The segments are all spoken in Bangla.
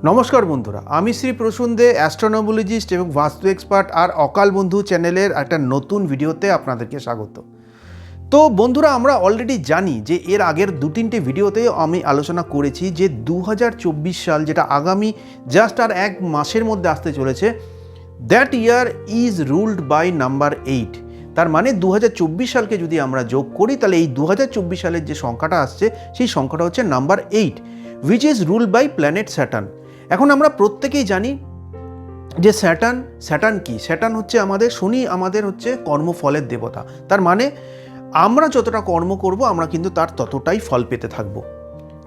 নমস্কার বন্ধুরা, আমি শ্রী প্রসূন দে, অ্যাস্ট্রোনোমোলজিস্ট এবং বাস্তু এক্সপার্ট আর অকাল বন্ধু চ্যানেলের একটা নতুন ভিডিওতে আপনাদেরকে স্বাগত। তো বন্ধুরা, আমরা অলরেডি জানি যে এর আগের দু-তিনটে ভিডিওতেই আমি আলোচনা করেছি যে 2024 সাল, যেটা আগামী জাস্ট আর এক মাসের মধ্যে আসতে চলেছে, that year is ruled by number 8। তার মানে 2024 সালকে যদি আমরা যোগ করি তাহলে এই 2024 সালের যে সংখ্যাটা আসছে সেই সংখ্যাটা হচ্ছে number 8, which is ruled by planet Saturn। এখন আমরা প্রত্যেকেই জানি যে স্যাটার্ন কি? স্যাটার্ন হচ্ছে আমাদের শনি, আমাদের হচ্ছে কর্মফলের দেবতা। তার মানে আমরা যতটা কর্ম করব আমরা কিন্তু তার ততটাই ফল পেতে থাকব।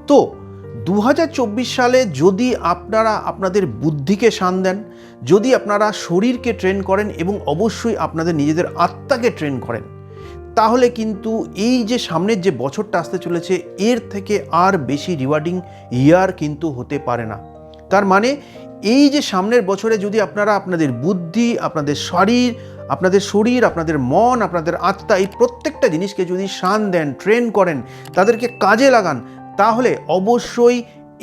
তো 2024 সালে যদি আপনারা আপনাদের বুদ্ধিকে শান দেন, যদি আপনারা শরীরকে ট্রেন করেন এবং অবশ্যই আপনাদের নিজেদের আত্মাকে ট্রেন করেন, তাহলে কিন্তু এই যে সামনের যে বছরটা আসতে চলেছে এর থেকে আর বেশি রিওয়ার্ডিং ইয়ার কিন্তু হতে পারে না। তার মানে এই যে সামনের বছরে যদি আপনারা আপনাদের বুদ্ধি, আপনাদের শরীর, আপনাদের মন, আপনাদের আত্মা, এই প্রত্যেকটা জিনিসকে যদি শান দেন, ট্রেন করেন, তাদেরকে কাজে লাগান, তাহলে অবশ্যই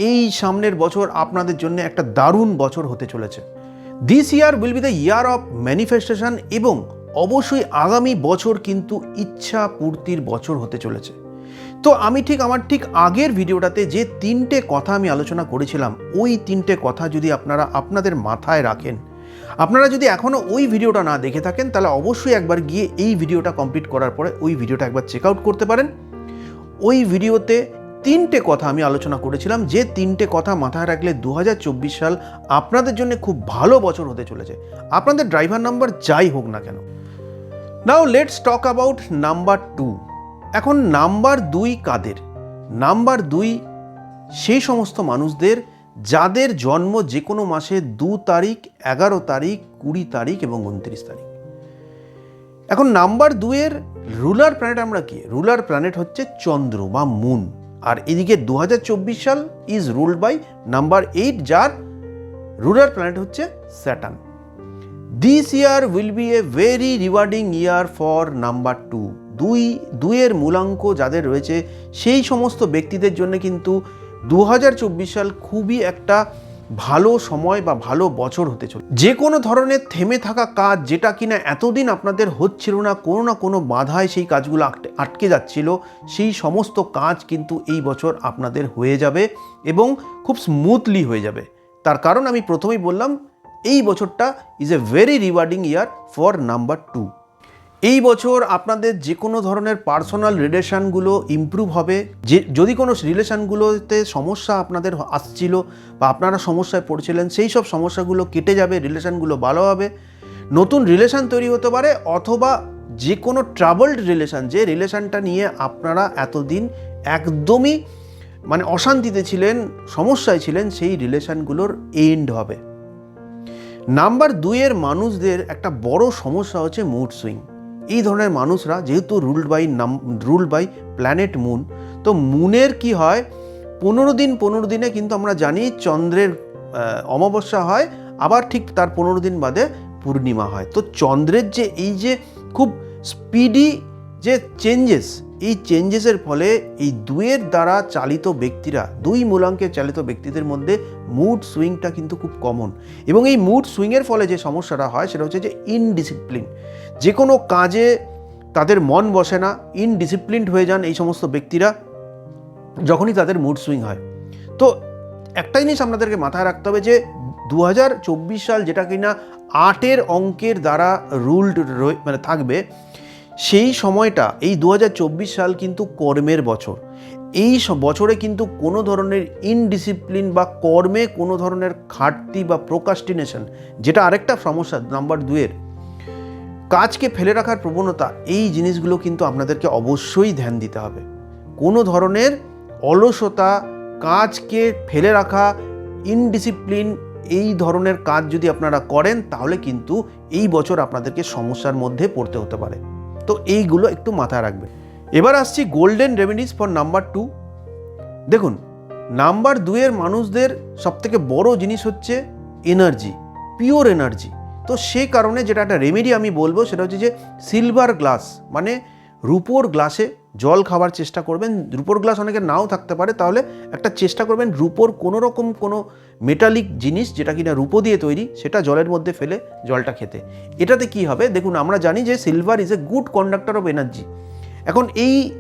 এই সামনের বছর আপনাদের জন্য একটা দারুণ বছর হতে চলেছে। This year will be the year of manifestation এবং অবশ্যই আগামী বছর কিন্তু ইচ্ছা পূর্তির বছর হতে চলেছে। তো আমার ঠিক আগের ভিডিওটাতে যে তিনটে কথা আমি আলোচনা করেছিলাম, ওই তিনটে কথা যদি আপনারা আপনাদের মাথায় রাখেন, আপনারা যদি এখনও ওই ভিডিওটা না দেখে থাকেন, তাহলে অবশ্যই একবার গিয়ে এই ভিডিওটা কমপ্লিট করার পরে ওই ভিডিওটা একবার চেক আউট করতে পারেন। ওই ভিডিওতে তিনটে কথা আমি আলোচনা করেছিলাম, যে তিনটে কথা মাথায় রাখলে 2024 সাল আপনাদের জন্য খুব ভালো বছর হতে চলেছে, আপনাদের ড্রাইভার নাম্বার যাই হোক না কেন। Now let's talk about number 2। এখন নাম্বার 2 কাদের? নাম্বার 2 সেই সমস্ত মানুষদের যাদের জন্ম যে কোনো মাসে 2 তারিখ, 11 তারিখ, 20 তারিখ এবং 29 তারিখ। এখন নাম্বার 2 এর রুলার প্ল্যানেট আমরা কি? রুলার প্ল্যানেট হচ্ছে চন্দ্র বা মুন। আর এদিকে 2024 সাল ইজ রুলড বাই নাম্বার 8, যার রুলার প্ল্যানেট হচ্ছে Saturn. This year will be a very rewarding year for number 2. দুইয়ের মূলাঙ্ক যাদের রয়েছে সেই সমস্ত ব্যক্তিদের জন্য কিন্তু 2024 সাল খুবই একটা ভালো সময় বা ভালো বছর হতে চলে। যে কোনো ধরনের থেমে থাকা কাজ, যেটা কিনা এতদিন আপনাদের হচ্ছিল না কোনো বাধায় সেই কাজগুলো আটকে যাচ্ছিল, সেই সমস্ত কাজ কিন্তু এই বছর আপনাদের হয়ে যাবে এবং খুব স্মুথলি হয়ে যাবে। তার কারণ আমি প্রথমেই বললাম, এই বছরটা is a very rewarding year for number 2। এই বছর আপনাদের যে কোনো ধরনের পার্সোনাল রিলেশানগুলো ইমপ্রুভ হবে। যদি কোনো রিলেশানগুলোতে সমস্যা আপনাদের আসছিল বা আপনারা সমস্যায় পড়ছিলেন, সেই সব সমস্যাগুলো কেটে যাবে, রিলেশানগুলো ভালো হবে, নতুন রিলেশান তৈরি হতে পারে, অথবা যে কোনো ট্রাবলড রিলেশান, যে রিলেশানটা নিয়ে আপনারা এতদিন একদমই অশান্তিতে ছিলেন, সমস্যায় ছিলেন, সেই রিলেশানগুলোর এন্ড হবে। নাম্বার 2 এর মানুষদের একটা বড় সমস্যা হচ্ছে মুড সুইং। এই ধরনের মানুষরা যেহেতু রুলড বাই প্ল্যানেট মুন, তো মুনের কি হয়, 15 দিনে কিন্তু আমরা জানি চন্দ্রের অমাবস্যা হয়, আবার ঠিক তার 15 দিন বাদে পূর্ণিমা হয়। তো চন্দ্রের যে এই যে খুব স্পিডি যে চেঞ্জেস, এই চেঞ্জেসের ফলে এই 2 এর দ্বারা চালিত ব্যক্তিরা, 2 মূলাঙ্কে চালিত ব্যক্তিদের মধ্যে মুড সুইংটা কিন্তু খুব কমন। এবং এই মুড সুইংয়ের ফলে যে সমস্যাটা হয় সেটা হচ্ছে যে ইনডিসিপ্লিন। যে কোনো কাজে তাদের মন বসে না, ইনডিসিপ্লিনড হয়ে যান এই সমস্ত ব্যক্তিরা যখনই তাদের মুড সুইং হয়। তো একটা জিনিস আপনাদেরকে মাথায় রাখতে হবে যে 2024 সাল, যেটা কিনা 8 অঙ্কের দ্বারা রুলড থাকবে, সেই সময়টা, এই 2024 সাল কিন্তু কর্মের বছর। এই বছরে কিন্তু কোনো ধরনের ইনডিসিপ্লিন বা কর্মে কোনো ধরনের ঘাটতি বা প্রোক্রাস্টিনেশন, যেটা আরেকটা সমস্যা নাম্বার 2 এর, কাজকে ফেলে রাখার প্রবণতা, এই জিনিসগুলো কিন্তু আপনাদেরকে অবশ্যই ধ্যান দিতে হবে। কোনো ধরনের অলসতা, কাজকে ফেলে রাখা, ইনডিসিপ্লিন, এই ধরনের কাজ যদি আপনারা করেন, তাহলে কিন্তু এই বছর আপনাদেরকে সমস্যার মধ্যে পড়তে হতে পারে। তো এইগুলো একটু মাথায় রাখবে। এবার আসছি গোল্ডেন রেমেডিস ফর নাম্বার 2। দেখুন, নাম্বার 2 এর মানুষদের সবথেকে বড় জিনিস হচ্ছে এনার্জি, পিওর এনার্জি। তো সেই কারণে যেটা একটা রেমেডি আমি বলবো সেটা হচ্ছে যে সিলভার গ্লাস, মানে রূপোর গ্লাসে জল খাওয়ার চেষ্টা করবেন। রুপোর গ্লাস অনেকের নাও থাকতে পারে, তাহলে একটা চেষ্টা করবেন রুপোর কোনো রকম কোনো মেটালিক জিনিস যেটা কিনা রুপো দিয়ে তৈরি সেটা জলের মধ্যে ফেলে জলটা খেতে। এটাতে কি হবে দেখুন, আমরা জানি যে silver is a good conductor of energy. এখন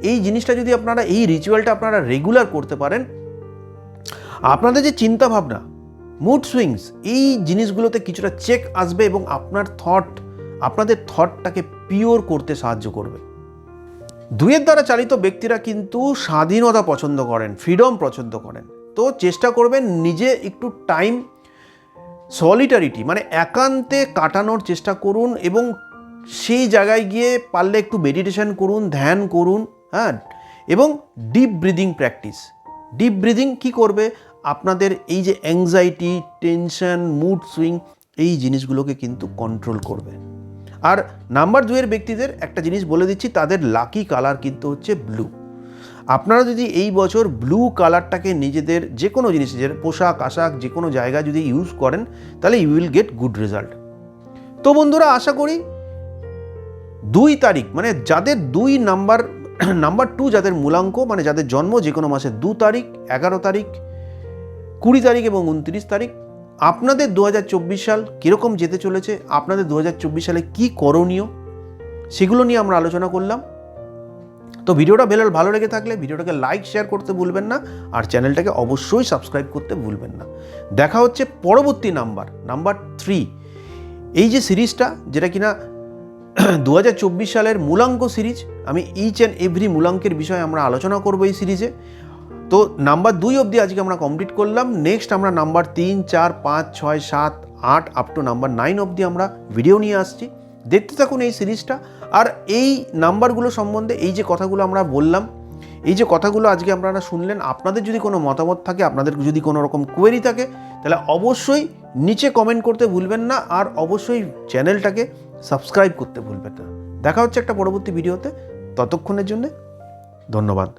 এই জিনিসটা যদি আপনারা, এই রিচুয়ালটা আপনারা রেগুলার করতে পারেন, আপনাদের যে চিন্তা ভাবনা, মুড সুইংস, এই জিনিসগুলোতে কিছুটা চেক আসবে এবং আপনাদের থটটাকে পিওর করতে সাহায্য করবে। 2 দ্বারা চালিত ব্যক্তিরা কিন্তু স্বাধীনতা পছন্দ করেন, ফ্রিডম পছন্দ করেন। তো চেষ্টা করবেন নিজে একটু টাইম সলিটারিটি মানে একান্তে কাটানোর চেষ্টা করুন এবং সেই জায়গায় গিয়ে পারলে একটু মেডিটেশন করুন, ধ্যান করুন, হ্যাঁ, এবং deep breathing practice. Deep breathing কি করবে, আপনাদের এই যে অ্যাংজাইটি, টেনশন, মুড সুইং, এই জিনিসগুলোকে কিন্তু কন্ট্রোল করবে। আর নাম্বার 2 ব্যক্তিদের একটা জিনিস বলে দিচ্ছি, তাদের লাকি কালার কিন্তু হচ্ছে ব্লু। আপনারা যদি এই বছর ব্লু কালারটাকে নিজেদের যে কোনো জিনিসের পোশাক আশাক যে কোনো জায়গায় যদি ইউজ করেন, তাহলে you will get good result. তো বন্ধুরা, আশা করি 2 তারিখ মানে যাদের 2 নাম্বার 2 যাদের মূলাঙ্ক মানে যাদের জন্ম যে কোনো মাসের 2 তারিখ, 11 তারিখ, 20 তারিখ এবং 29 তারিখ, আপনাদের 2024 সাল কীরকম যেতে চলেছে, আপনাদের 2024 সালে কি করণীয়, সেগুলো নিয়ে আমরা আলোচনা করলাম। তো ভিডিওটা ভালো লেগে থাকলে ভিডিওটাকে লাইক শেয়ার করতে ভুলবেন না, আর চ্যানেলটাকে অবশ্যই সাবস্ক্রাইব করতে ভুলবেন না। দেখা হচ্ছে পরবর্তী নাম্বার 3, এই যে সিরিজটা যেটা কিনা 2024 সালের মূলাঙ্ক সিরিজ। আমি ইচ অ্যান্ড এভরি মূলাঙ্কের বিষয়ে আমরা আলোচনা করবো এই সিরিজে। তো নাম্বার 2 অবধি আজকে আমরা কমপ্লিট করলাম। নেক্সট আমরা নাম্বার 3, 4, 5, 6, 7, 8 আপ টু নাম্বার 9 অবধি আমরা ভিডিও নিয়ে আসছি। দেখতে থাকুন এই সিরিজটা। আর এই নাম্বারগুলো সম্বন্ধে এই যে কথাগুলো আমরা বললাম, এই যে কথাগুলো আজকে আপনারা শুনলেন, আপনাদের যদি কোনো মতামত থাকে, আপনাদের যদি কোনো রকম কোয়েরি থাকে, তাহলে অবশ্যই নিচে কমেন্ট করতে ভুলবেন না, আর অবশ্যই চ্যানেলটাকে সাবস্ক্রাইব করতে ভুলবেন না। দেখা হচ্ছে একটা পরবর্তী ভিডিওতে। ততক্ষণের জন্য ধন্যবাদ।